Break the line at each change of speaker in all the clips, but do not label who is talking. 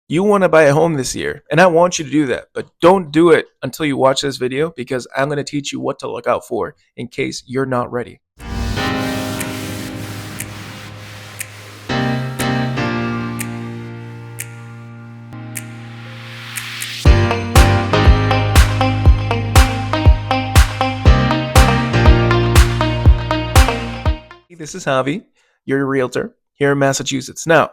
You want to buy a home this year, and I want you to do that, but don't do it until you watch this video because I'm going to teach you what to look out for in case you're not ready. This is Javi, your realtor here in Massachusetts. Now,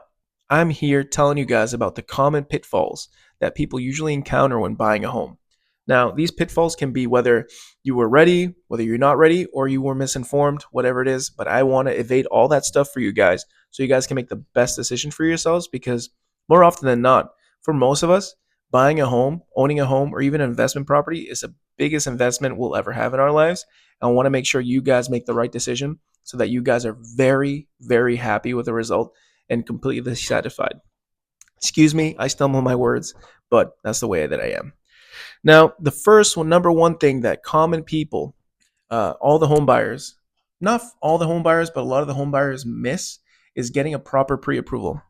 I'm here telling you guys about the common pitfalls that people usually encounter when buying a home. Now, these pitfalls can be whether you were ready, whether you're not ready, or you were misinformed, whatever it is. But I want to evade all that stuff for you guys so you guys can make the best decision for yourselves because more often than not, for most of us, buying a home, owning a home, or even an investment property is the biggest investment we'll ever have in our lives. I want to make sure you guys make the right decision so that you guys are very, very happy with the result and completely satisfied. Excuse me, I stumble my words, but that's the way that I am. Now, the first one, number one thing that common people, all the home buyers, not all the home buyers, but a lot of the home buyers miss is getting a proper pre approval.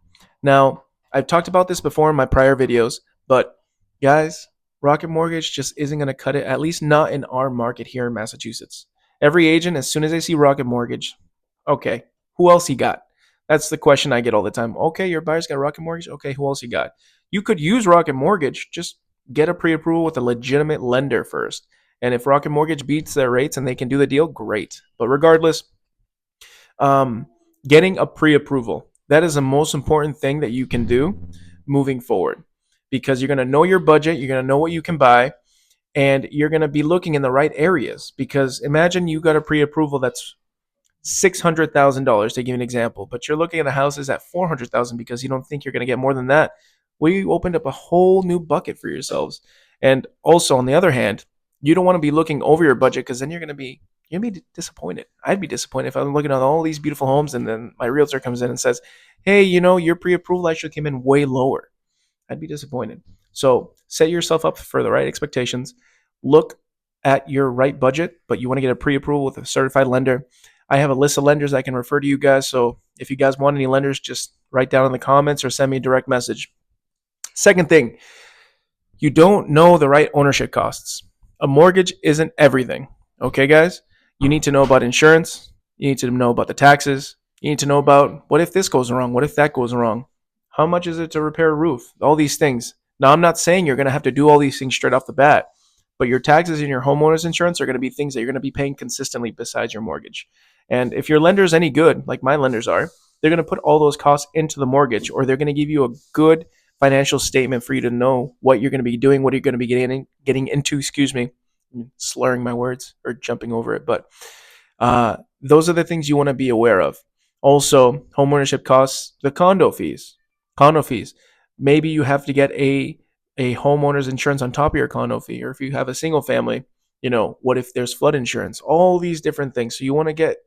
Now, I've talked about this before in my prior videos, but guys, Rocket Mortgage just isn't going to cut it, at least not in our market here in Massachusetts. Every agent, as soon as they see Rocket Mortgage, okay, who else you got? That's the question I get all the time. Okay, your buyer's got Rocket Mortgage. Okay, who else you got? You could use Rocket Mortgage, just get a pre approval with a legitimate lender first. And if Rocket Mortgage beats their rates and they can do the deal, great. But regardless, um, getting a pre-approval, that is the most important thing that you can do moving forward because you're going to know your budget, you're going to know what you can buy, and you're going to be looking in the right areas. Because imagine you got a pre-approval that's $600,000 to give you an example, but you're looking at the houses at 400,000 because you don't think you're going to get more than that. Well, you opened up a whole new bucket for yourselves. And also, on the other hand, you don't want to be looking over your budget because then you're gonna be disappointed. I'd be disappointed if I'm looking at all these beautiful homes and then my realtor comes in and says, "Hey, your pre-approval actually came in way lower." I'd be disappointed. So set yourself up for the right expectations. Look at your right budget, but you want to get a pre-approval with a certified lender. I have a list of lenders I can refer to you guys. So if you guys want any lenders, just write down in the comments or send me a direct message. Second thing, you don't know the right ownership costs. A mortgage isn't everything. Okay, guys? You need to know about insurance. You need to know about the taxes. You need to know about what if this goes wrong? What if that goes wrong? How much is it to repair a roof? All these things. Now, I'm not saying you're going to have to do all these things straight off the bat, but your taxes and your homeowner's insurance are going to be things that you're going to be paying consistently besides your mortgage. And if your lender is any good, like my lenders are, they're going to put all those costs into the mortgage or they're going to give you a good financial statement for you to know what you're going to be doing, what you're going to be getting into. Excuse me, I'm slurring my words or jumping over it, but those are the things you want to be aware of. Also, homeownership costs, the condo fees. Maybe you have to get a homeowner's insurance on top of your condo fee, or if you have a single family, what if there's flood insurance? All these different things. So you want to get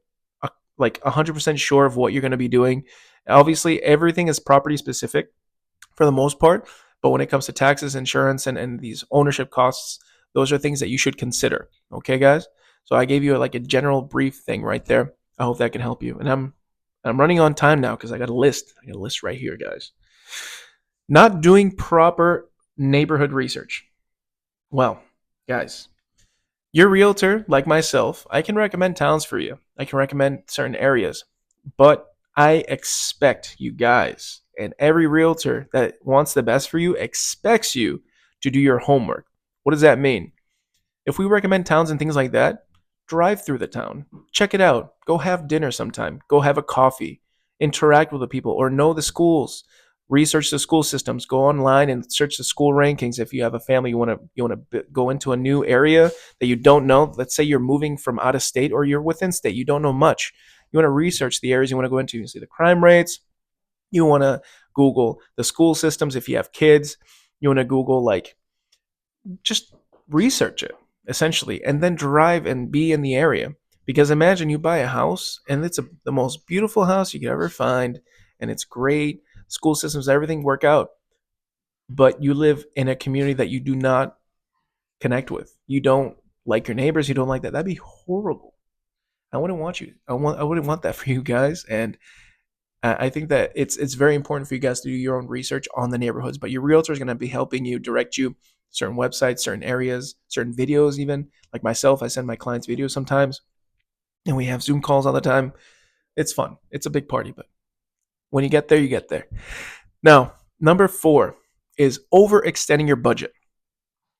like 100% sure of what you're going to be doing. Obviously, everything is property specific for the most part. But when it comes to taxes, insurance, and these ownership costs, those are things that you should consider. Okay, guys? So I gave you like a general brief thing right there. I hope that can help you. And I'm running on time now because I got a list. I got a list right here, guys. Not doing proper neighborhood research. Well, guys, your realtor, like myself, I can recommend towns for you. I can recommend certain areas. But I expect you guys and every realtor that wants the best for you expects you to do your homework. What does that mean? If we recommend towns and things like that, drive through the town, check it out, go have dinner sometime, go have a coffee, interact with the people, or know the schools. Research the school systems. Go online and search the school rankings. If you have a family, you want to go into a new area that you don't know. Let's say you're moving from out of state or you're within state. You don't know much. You want to research the areas you want to go into. You see the crime rates. You want to Google the school systems if you have kids. You want to Google like just research it essentially and then drive and be in the area because imagine you buy a house and it's the most beautiful house you could ever find and it's great school systems everything work out but you live in a community that you do not connect with, you don't like your neighbors, you don't like that'd be horrible. I wouldn't want that for you guys. And I think that it's very important for you guys to do your own research on the neighborhoods, but your realtor is going to be helping you direct you certain websites, certain areas, certain videos. Even like myself, I send my clients videos sometimes, and we have Zoom calls all the time. It's fun. It's a big party, but when you get there, you get there. Now, number 4 is overextending your budget.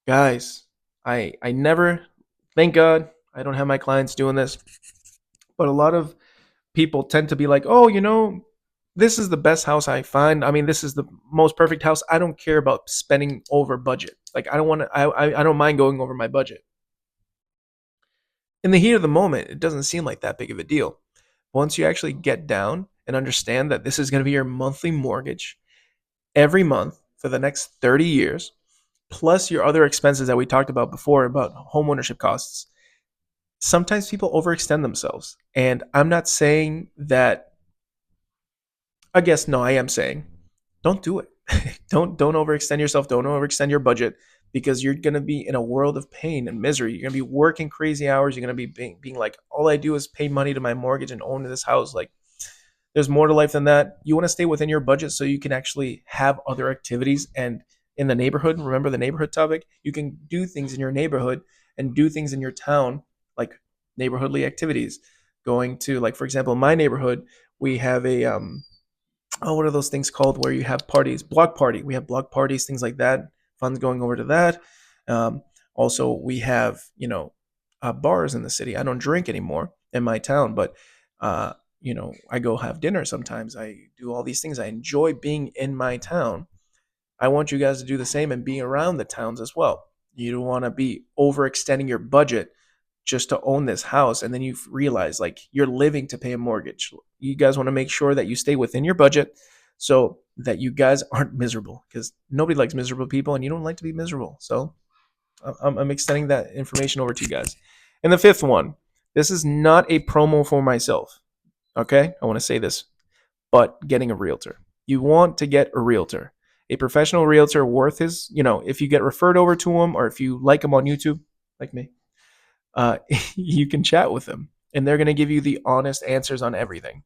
Guys, I never, thank God, I don't have my clients doing this, but a lot of people tend to be like, oh, this is the best house I find. I mean, this is the most perfect house. I don't care about spending over budget. Like, I don't want to, I don't mind going over my budget. In the heat of the moment, it doesn't seem like that big of a deal. Once you actually get down and understand that this is going to be your monthly mortgage every month for the next 30 years, plus your other expenses that we talked about before about home ownership costs, sometimes people overextend themselves. And I'm not saying that, I guess, no, I am saying don't do it. Don't overextend yourself. Don't overextend your budget because you're going to be in a world of pain and misery. You're going to be working crazy hours. You're going to be being like, all I do is pay money to my mortgage and own this house. Like, there's more to life than that. You want to stay within your budget so you can actually have other activities. And in the neighborhood, remember the neighborhood topic, you can do things in your neighborhood and do things in your town, like neighborhoodly activities. Going to, like, for example, in my neighborhood, we have a what are those things called where you have parties? Block party. We have block parties, things like that. Funds going over to that. Um, Also, we have bars in the city. I don't drink anymore in my town, but I go have dinner sometimes. I do all these things. I enjoy being in my town. I want you guys to do the same and be around the towns as well. You don't want to be overextending your budget just to own this house, and then you realize like you're living to pay a mortgage. You guys want to make sure that you stay within your budget so that you guys aren't miserable, because nobody likes miserable people and you don't like to be miserable. So I'm extending that information over to you guys. And the fifth one, this is not a promo for myself. Okay, I want to say this, but getting a realtor. You want to get a realtor, a professional realtor worth his, if you get referred over to him or if you like him on YouTube, like me, uh, you can chat with them and they're going to give you the honest answers on everything.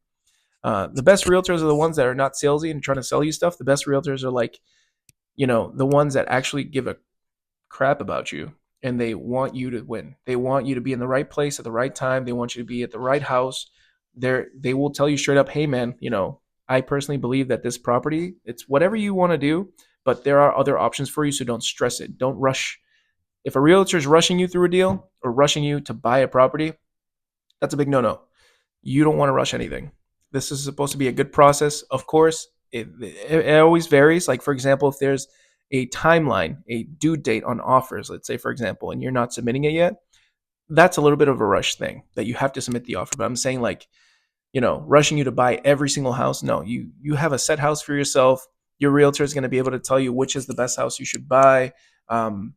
The best realtors are the ones that are not salesy and trying to sell you stuff. The best realtors are like, the ones that actually give a crap about you and they want you to win. They want you to be in the right place at the right time. They want you to be at the right house. They will tell you straight up, hey man, I personally believe that this property, it's whatever you want to do, but there are other options for you. So don't stress it. Don't rush. If a realtor is rushing you through a deal or rushing you to buy a property, that's a big no-no. You don't want to rush anything. This is supposed to be a good process. Of course, it always varies. Like, for example, if there's a timeline, a due date on offers, let's say, for example, and you're not submitting it yet, that's a little bit of a rush thing that you have to submit the offer. But I'm saying, like, rushing you to buy every single house. No, you have a set house for yourself. Your realtor is going to be able to tell you which is the best house you should buy. Um,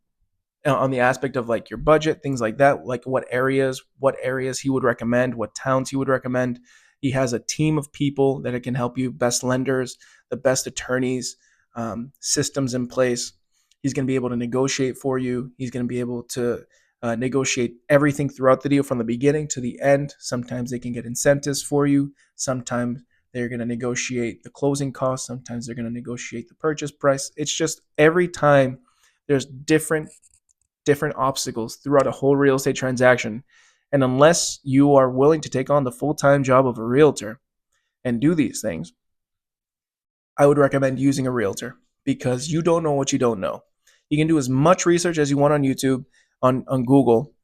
on the aspect of like your budget, things like that, like what areas he would recommend, what towns he would recommend. He has a team of people that it can help you, best lenders, the best attorneys, systems in place. He's going to be able to negotiate for you. He's going to be able to negotiate everything throughout the deal from the beginning to the end. Sometimes they can get incentives for you. Sometimes they're going to negotiate the closing costs. Sometimes they're going to negotiate the purchase price. It's just every time there's different obstacles throughout a whole real estate transaction. And unless you are willing to take on the full time job of a realtor and do these things, I would recommend using a realtor because you don't know what you don't know. You can do as much research as you want on YouTube, on Google.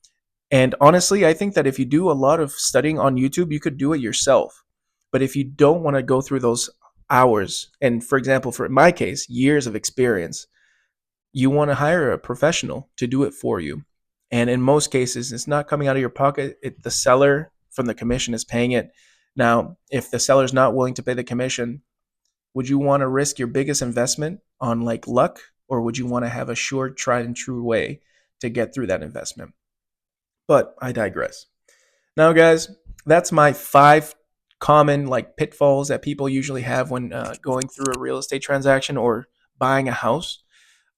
And honestly, I think that if you do a lot of studying on YouTube, you could do it yourself. But if you don't want to go through those hours, and for example, for my case, years of experience, you want to hire a professional to do it for you. And in most cases, it's not coming out of your pocket. The seller from the commission is paying it. Now, if the seller's not willing to pay the commission, would you want to risk your biggest investment on like luck, or would you want to have a sure, tried and true way to get through that investment? But I digress. Now, guys, that's my 5 common like pitfalls that people usually have when going through a real estate transaction or buying a house.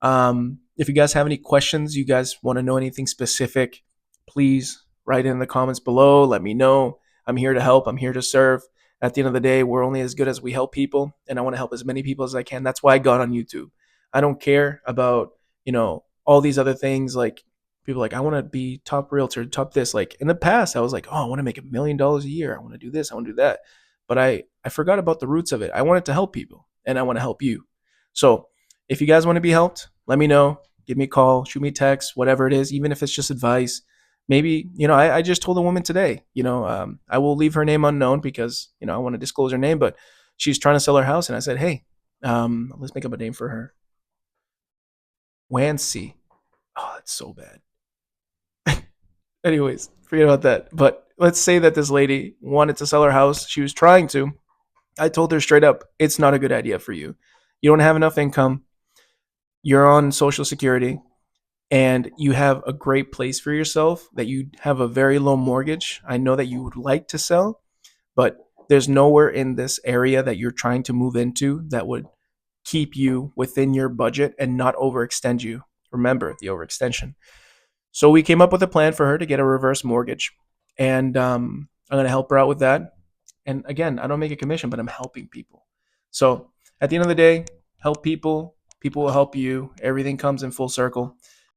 If you guys have any questions, you guys want to know anything specific, please write in the comments below. Let me know. I'm here to help. I'm here to serve. At the end of the day, we're only as good as we help people, and I want to help as many people as I can. That's why I got on YouTube. I don't care about, all these other things. Like, people are like, I want to be top realtor, top this. Like, in the past, I was like, oh, I want to make $1 million a year. I want to do this. I want to do that. But I forgot about the roots of it. I wanted to help people, and I want to help you. So if you guys want to be helped, let me know. Give me a call, shoot me a text, whatever it is, even if it's just advice. Maybe, I just told a woman today, I will leave her name unknown because, I want to disclose her name, but she's trying to sell her house. And I said, hey, let's make up a name for her. Wancy. Oh, that's so bad. Anyways, forget about that. But let's say that this lady wanted to sell her house. She was trying to. I told her straight up, it's not a good idea for you. You don't have enough income. You're on Social Security, and you have a great place for yourself, that you have a very low mortgage. I know that you would like to sell, but there's nowhere in this area that you're trying to move into that would keep you within your budget and not overextend you. Remember the overextension. So we came up with a plan for her to get a reverse mortgage, and I'm going to help her out with that. And again, I don't make a commission, but I'm helping people. So at the end of the day, help people. People will help you. Everything comes in full circle.